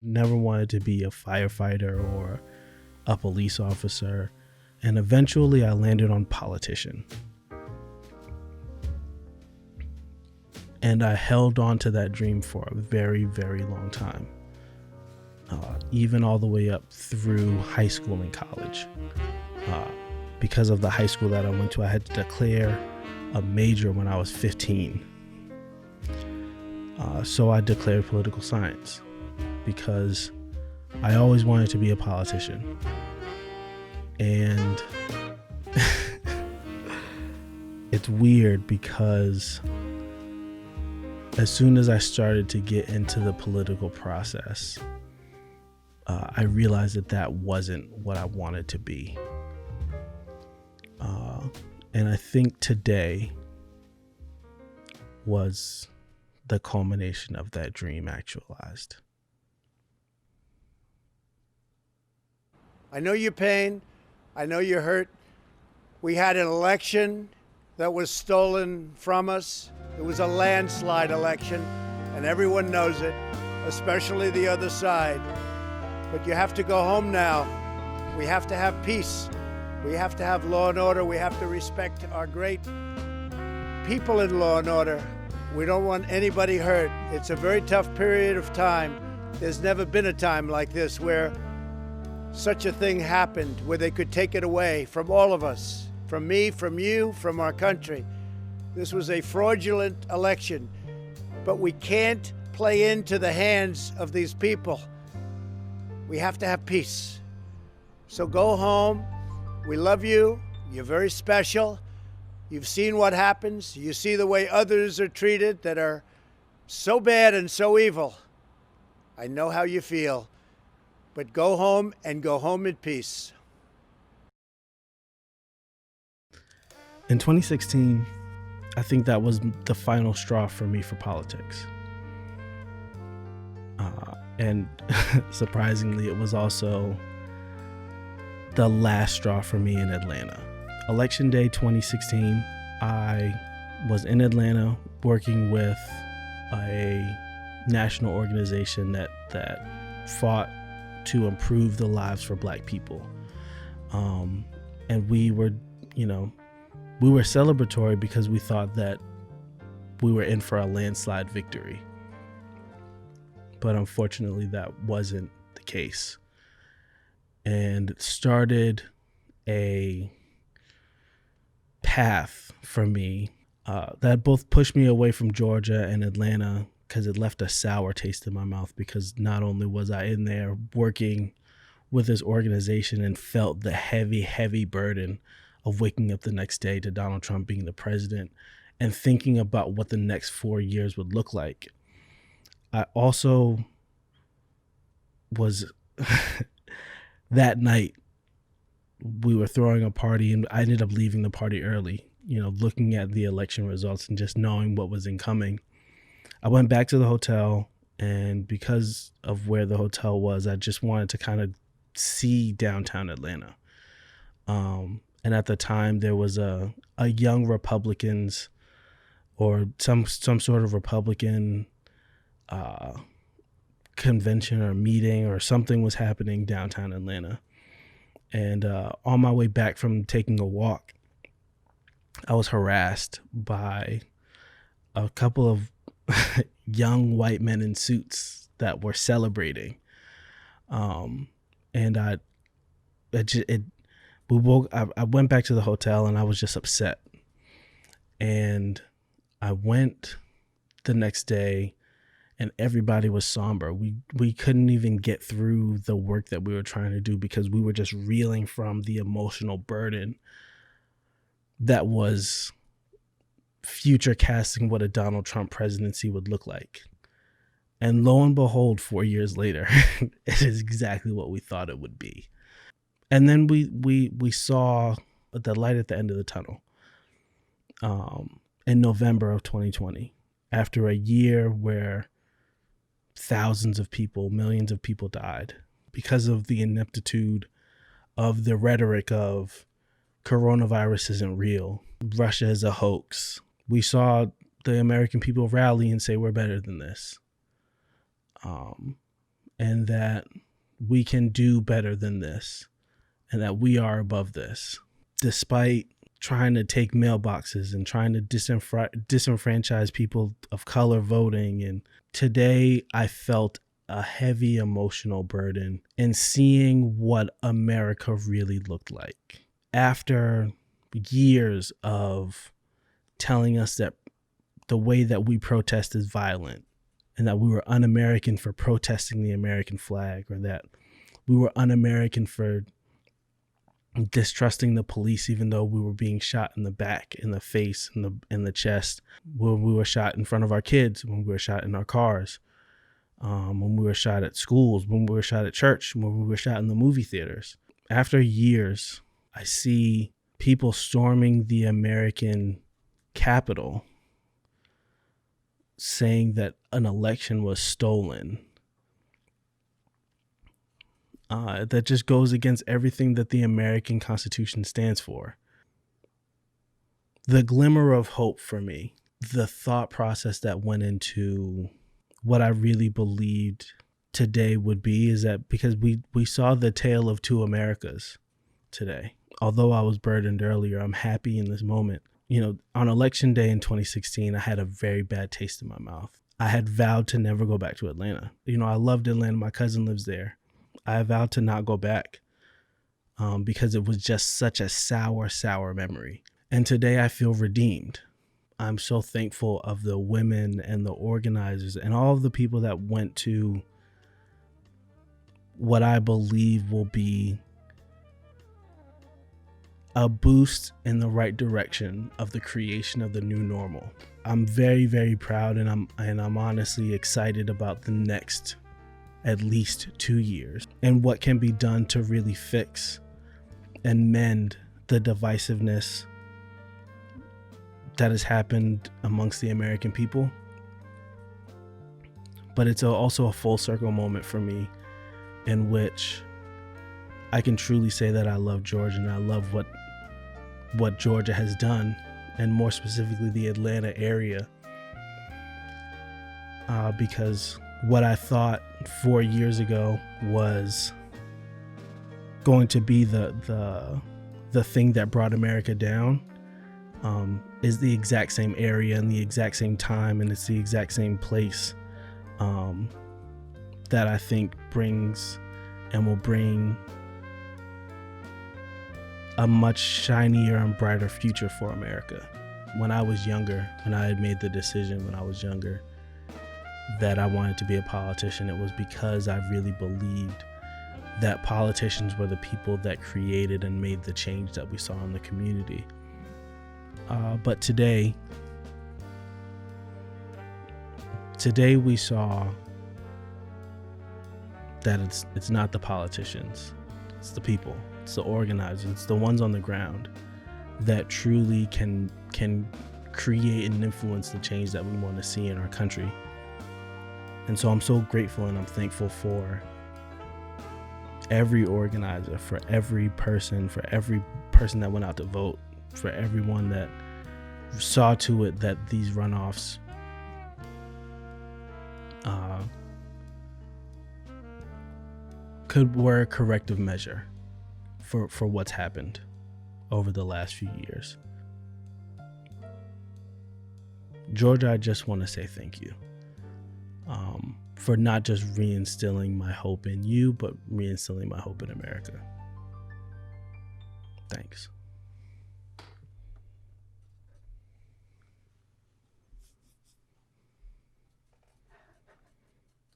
Never wanted to be a firefighter or a police officer. And eventually I landed on politician. And I held on to that dream for a very, very long time. Even all the way up through high school and college. Because of the high school that I went to, I had to declare a major when I was 15. So I declared political science because I always wanted to be a politician. And it's weird because as soon as I started to get into the political process, I realized that wasn't what I wanted to be. And I think today was the culmination of that dream actualized. I know your pain. I know you're hurt. We had an election that was stolen from us. It was a landslide election, and everyone knows it, especially the other side. But you have to go home now. We have to have peace. We have to have law and order. We have to respect our great people in law and order. We don't want anybody hurt. It's a very tough period of time. There's never been a time like this where such a thing happened, where they could take it away from all of us, from me, from you, from our country. This was a fraudulent election, but we can't play into the hands of these people. We have to have peace. So go home. We love you. You're very special. You've seen what happens. You see the way others are treated that are so bad and so evil. I know how you feel. But go home and go home in peace. In 2016, I think that was the final straw for me for politics. And surprisingly, it was also the last straw for me in Atlanta. Election day 2016, I was in Atlanta working with a national organization that fought to improve the lives for Black people. And we were celebratory because we thought that we were in for a landslide victory. But unfortunately, that wasn't the case. And started a path for me that both pushed me away from Georgia and Atlanta, because it left a sour taste in my mouth, because not only was I in there working with this organization and felt the heavy, heavy burden of waking up the next day to Donald Trump being the president and thinking about what the next 4 years would look like, I also was that night we were throwing a party and I ended up leaving the party early, looking at the election results and just knowing what was incoming. I went back to the hotel, and because of where the hotel was, I just wanted to kind of see downtown Atlanta. And at the time, there was a young Republicans or some sort of Republican convention or meeting or something was happening downtown Atlanta. And on my way back from taking a walk, I was harassed by a couple of young white men in suits that were celebrating. And I went back to the hotel and I was just upset. And I went the next day and everybody was somber. We couldn't even get through the work that we were trying to do because we were just reeling from the emotional burden that was future casting what a Donald Trump presidency would look like. And lo and behold, 4 years later, it is exactly what we thought it would be. And then we saw the light at the end of the tunnel in November of 2020, after a year where thousands of people, millions of people died because of the ineptitude of the rhetoric of coronavirus isn't real, Russia is a hoax. We saw the American people rally and say we're better than this. and that we can do better than this, and that we are above this. Despite trying to take mailboxes and trying to disenfranchise people of color voting, and today I felt a heavy emotional burden in seeing what America really looked like. After years of telling us that the way that we protest is violent, and that we were un-American for protesting the American flag, or that we were un-American for distrusting the police, even though we were being shot in the back, in the face, in the chest, when we were shot in front of our kids, when we were shot in our cars, when we were shot at schools, when we were shot at church, when we were shot in the movie theaters. After years, I see people storming the American Capitol saying that an election was stolen. That just goes against everything that the American Constitution stands for. The glimmer of hope for me, the thought process that went into what I really believed today would be, is that because we saw the tale of two Americas today. Although I was burdened earlier, I'm happy in this moment. You know, on election day in 2016, I had a very bad taste in my mouth. I had vowed to never go back to Atlanta. You know, I loved Atlanta. My cousin lives there. I vowed to not go back because it was just such a sour memory. And today I feel redeemed. I'm so thankful of the women and the organizers and all of the people that went to what I believe will be a boost in the right direction of the creation of the new normal. I'm very, very proud, and I'm honestly excited about the next at least 2 years and what can be done to really fix and mend the divisiveness that has happened amongst the American people. But it's also a full circle moment for me in which I can truly say that I love Georgia, and I love what Georgia has done, and more specifically the Atlanta area, because what I thought 4 years ago was going to be the thing that brought America down is the exact same area and the exact same time, and it's the exact same place that I think brings and will bring a much shinier and brighter future for America. When I was younger, when I had made the decision when I was younger that I wanted to be a politician, it was because I really believed that politicians were the people that created and made the change that we saw in the community. But today we saw that it's not the politicians, it's the people, it's the organizers, it's the ones on the ground that truly can create and influence the change that we want to see in our country. And so I'm so grateful and I'm thankful for every organizer, for every person that went out to vote, for everyone that saw to it that these runoffs were a corrective measure for what's happened over the last few years. Georgia, I just want to say thank you for not just reinstilling my hope in you, but reinstilling my hope in America. Thanks.